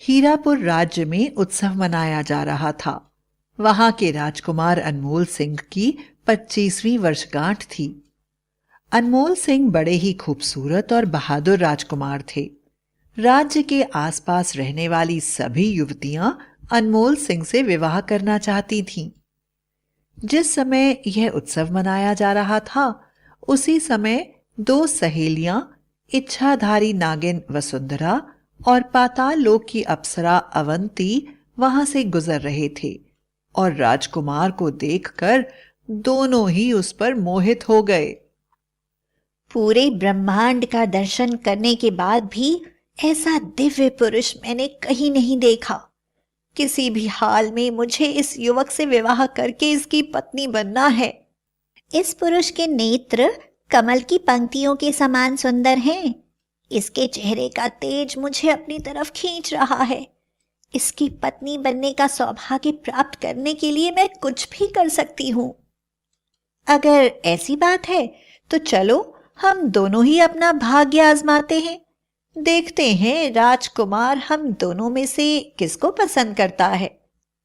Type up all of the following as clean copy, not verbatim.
हीरापुर राज्य में उत्सव मनाया जा रहा था। वहां के राजकुमार अनमोल सिंह की 25वीं वर्षगांठ थी। अनमोल सिंह बड़े ही खूबसूरत और बहादुर राजकुमार थे। राज्य के आसपास रहने वाली सभी युवतियां अनमोल सिंह से विवाह करना चाहती थीं। जिस समय यह उत्सव मनाया जा रहा था, उसी समय दो सहेलियां, इच्छाधारी नागिन वसुंधरा और पाताल लोक की अप्सरा अवंती वहां से गुजर रहे थे और राजकुमार को देखकर दोनों ही उस पर मोहित हो गए। पूरे ब्रह्मांड का दर्शन करने के बाद भी ऐसा दिव्य पुरुष मैंने कहीं नहीं देखा। किसी भी हाल में मुझे इस युवक से विवाह करके इसकी पत्नी बनना है। इस पुरुष के नेत्र कमल की पंक्तियों के समान सुंदर हैं। इसके चेहरे का तेज मुझे अपनी तरफ खींच रहा है। इसकी पत्नी बनने का सौभाग्य प्राप्त करने के लिए मैं कुछ भी कर सकती हूँ। अगर ऐसी बात है तो चलो हम दोनों ही अपना भाग्य आजमाते हैं। देखते हैं राजकुमार हम दोनों में से किसको पसंद करता है।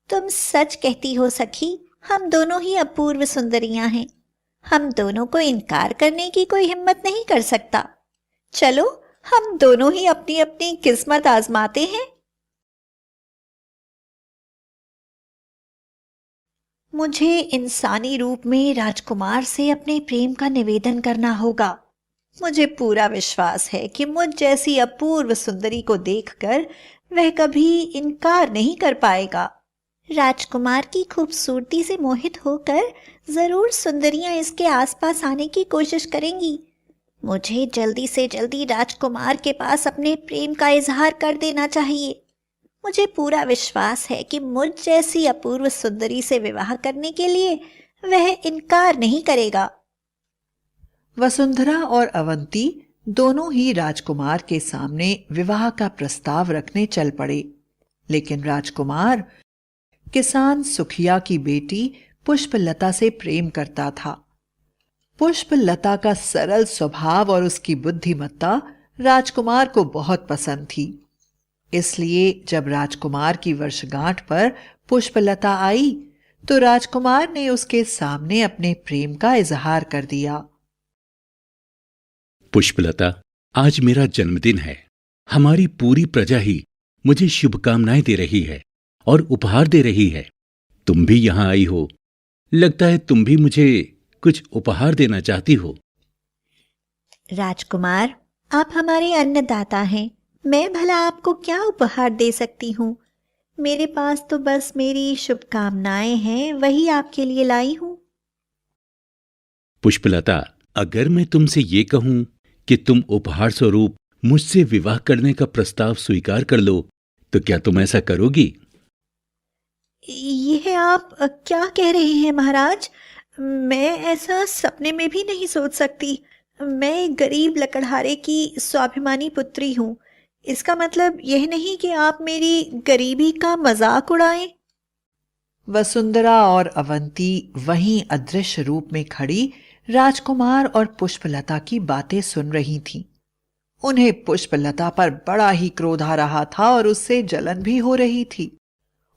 तुम सच कहती हो सखी, हम दोनों ही अपूर्व सुंदरियां हैं। हम दोनों को इनकार करने की कोई हिम्मत नहीं कर सकता। चलो हम दोनों ही अपनी अपनी किस्मत आजमाते हैं। मुझे इंसानी रूप में राजकुमार से अपने प्रेम का निवेदन करना होगा। मुझे पूरा विश्वास है कि मुझ जैसी अपूर्व सुंदरी को देखकर वह कभी इनकार नहीं कर पाएगा। राजकुमार की खूबसूरती से मोहित होकर जरूर सुंदरियां इसके आसपास आने की कोशिश करेंगी। मुझे जल्दी से जल्दी राजकुमार के पास अपने प्रेम का इजहार कर देना चाहिए। मुझे पूरा विश्वास है कि मुझ जैसी अपूर्व सुंदरी से विवाह करने के लिए वह इनकार नहीं करेगा। वसुंधरा और अवंती दोनों ही राजकुमार के सामने विवाह का प्रस्ताव रखने चल पड़े, लेकिन राजकुमार किसान सुखिया की बेटी पुष्पलता से प्रेम करता था। पुष्पलता का सरल स्वभाव और उसकी बुद्धिमत्ता राजकुमार को बहुत पसंद थी। इसलिए जब राजकुमार की वर्षगांठ पर पुष्पलता आई तो राजकुमार ने उसके सामने अपने प्रेम का इजहार कर दिया। पुष्पलता, आज मेरा जन्मदिन है। हमारी पूरी प्रजा ही मुझे शुभकामनाएं दे रही है और उपहार दे रही है। तुम भी यहां आई हो। लगता है तुम भी मुझे कुछ उपहार देना चाहती हो। राजकुमार, आप हमारे अन्नदाता हैं। मैं भला आपको क्या उपहार दे सकती हूँ? मेरे पास तो बस मेरी शुभकामनाएं हैं, वही आपके लिए लाई हूँ। पुष्पलता, अगर मैं तुमसे ये कहूं कि तुम उपहार स्वरूप मुझसे विवाह करने का प्रस्ताव स्वीकार कर लो, तो क्या तुम ऐसा करोगी? यह आप क्या कह रहे हैं महाराज? मैं ऐसा सपने में भी नहीं सोच सकती। मैं एक गरीब लकड़हारे की स्वाभिमानी पुत्री हूँ। इसका मतलब यह नहीं कि आप मेरी गरीबी का मजाक उड़ाएं। वसुंधरा और अवंती वहीं अदृश्य रूप में खड़ी राजकुमार और पुष्पलता की बातें सुन रही थीं। उन्हें पुष्पलता पर बड़ा ही क्रोध आ रहा था और उससे जलन भी हो रही थी।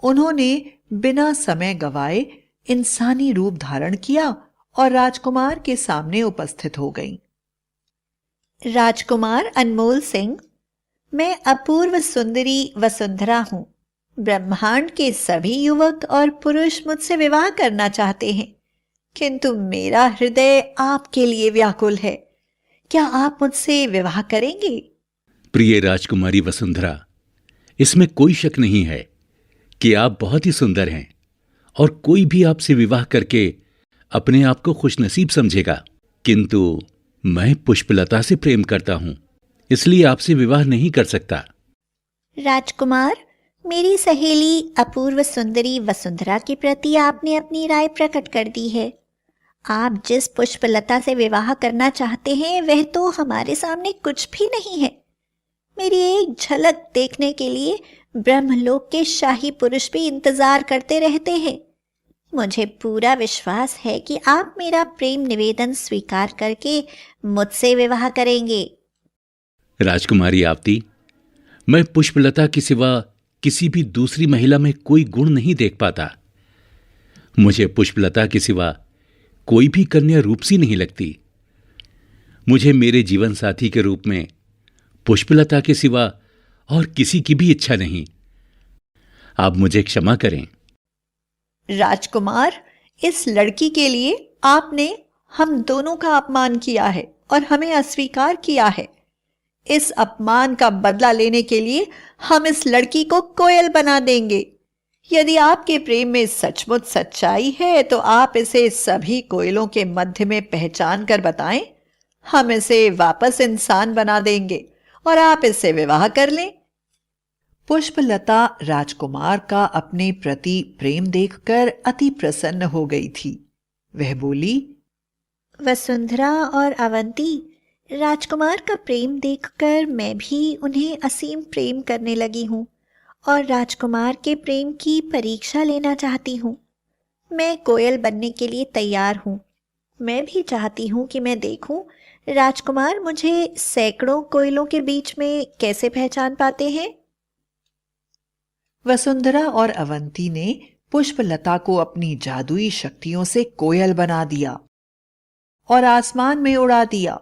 उन्होंने बिना समय गवाए इंसानी रूप धारण किया और राजकुमार के सामने उपस्थित हो गईं। राजकुमार अनमोल सिंह, मैं अपूर्व सुंदरी वसुंधरा हूँ। ब्रह्मांड के सभी युवक और पुरुष मुझसे विवाह करना चाहते हैं, किंतु मेरा हृदय आपके लिए व्याकुल है। क्या आप मुझसे विवाह करेंगे? प्रिय राजकुमारी वसुंधरा, इसमें कोई शक नहीं है कि आप बहुत ही सुंदर हैं और कोई भी आपसे विवाह करके अपने आप को खुशनसीब समझेगा। किंतु मैं पुष्पलता से प्रेम करता हूं, इसलिए आपसे विवाह नहीं कर सकता। राजकुमार, मेरी सहेली अपूर्व सुंदरी वसुंधरा के प्रति आपने अपनी राय प्रकट कर दी है। आप जिस पुष्पलता से विवाह करना चाहते हैं वह तो हमारे सामने कुछ भी नहीं है। मेरी एक झलक देखने के लिए ब्रह्मलोक के शाही पुरुष भी इंतजार करते रहते हैं। मुझे पूरा विश्वास है कि आप मेरा प्रेम निवेदन स्वीकार करके मुझसे विवाह करेंगे। राजकुमारी आपती, मैं पुष्पलता के सिवा किसी भी दूसरी महिला में कोई गुण नहीं देख पाता। मुझे पुष्पलता के सिवा कोई भी कन्या रूपसी नहीं लगती। मुझे मेरे जीवन साथी के रूप में पुष्पलता के सिवा और किसी की भी इच्छा नहीं। आप मुझे क्षमा करें। राजकुमार, इस लड़की के लिए आपने हम दोनों का अपमान किया है और हमें अस्वीकार किया है। इस अपमान का बदला लेने के लिए हम इस लड़की को कोयल बना देंगे। यदि आपके प्रेम में सचमुच सच्चाई है तो आप इसे सभी कोयलों के मध्य में पहचान कर बताएं। हम इसे वापस इंसान बना देंगे और आप इससे विवाह कर लें। पुष्पलता राजकुमार का अपने प्रति प्रेम देखकर अति प्रसन्न हो गई थी। वह बोली, वसुंधरा और अवंती, राजकुमार का प्रेम देखकर मैं भी उन्हें असीम प्रेम करने लगी हूँ और राजकुमार के प्रेम की परीक्षा लेना चाहती हूँ। मैं कोयल बनने के लिए तैयार हूँ। मैं भी चाहती हूँ कि मैं देखूं राजकुमार मुझे सैकड़ों कोयलों के बीच में कैसे पहचान पाते हैं। वसुंधरा और अवंती ने पुष्पलता को अपनी जादुई शक्तियों से कोयल बना दिया और आसमान में उड़ा दिया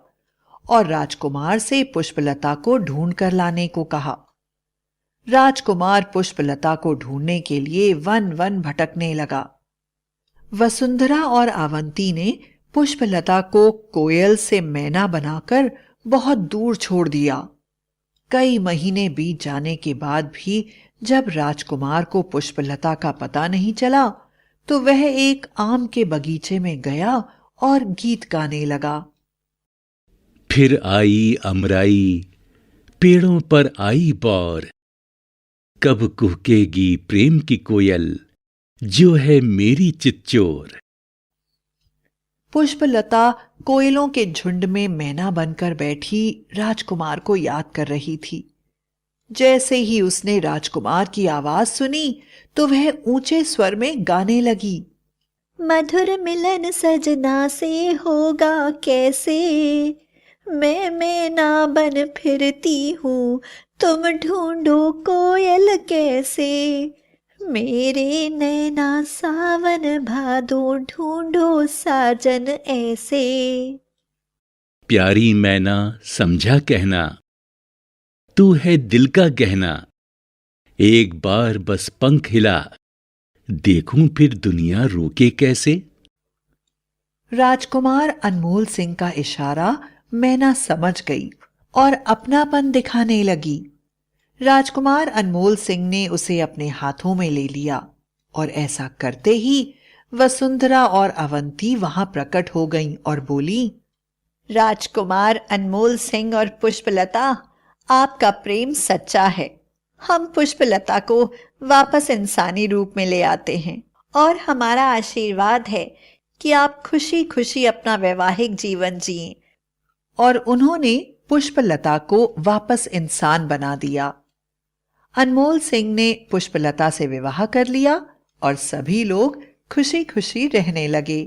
और राजकुमार से पुष्पलता को ढूंढ कर लाने को कहा। राजकुमार पुष्पलता को ढूंढने के लिए वन वन भटकने लगा। वसुंधरा और अवंती ने पुष्पलता को कोयल से मैना बनाकर बहुत दूर छोड़ दिया। कई महीने बीत जाने के बाद भी जब राजकुमार को पुष्पलता का पता नहीं चला तो वह एक आम के बगीचे में गया और गीत गाने लगा। फिर आई अमराई, पेड़ों पर आई बौर, कब कुहकेगी प्रेम की कोयल, जो है मेरी चिच्चोर। पुष्पलता कोयलों के झुंड में मैना बनकर बैठी राजकुमार को याद कर रही थी। जैसे ही उसने राजकुमार की आवाज सुनी तो वह ऊंचे स्वर में गाने लगी। मधुर मिलन सजना से होगा कैसे, मैं मैना बन फिरती हूँ, तुम ढूंढो कोयल कैसे, मेरे नैना सावन भादो ढूंढो साजन ऐसे। प्यारी मैना समझा कहना, तू है दिल का गहना, एक बार बस पंख हिला, देखूं फिर दुनिया रोके कैसे। राजकुमार अनमोल सिंह का इशारा मैना समझ गई और अपनापन दिखाने लगी। राजकुमार अनमोल सिंह ने उसे अपने हाथों में ले लिया और ऐसा करते ही वसुंधरा और अवंती वहां प्रकट हो गईं और बोली, राजकुमार अनमोल सिंह और पुष्पलता, आपका प्रेम सच्चा है। हम पुष्पलता को वापस इंसानी रूप में ले आते हैं और हमारा आशीर्वाद है कि आप खुशी खुशी अपना वैवाहिक जीवन जिएं। और उन्होंने पुष्पलता को वापस इंसान बना दिया। अनमोल सिंह ने पुष्पलता से विवाह कर लिया और सभी लोग खुशी खुशी रहने लगे।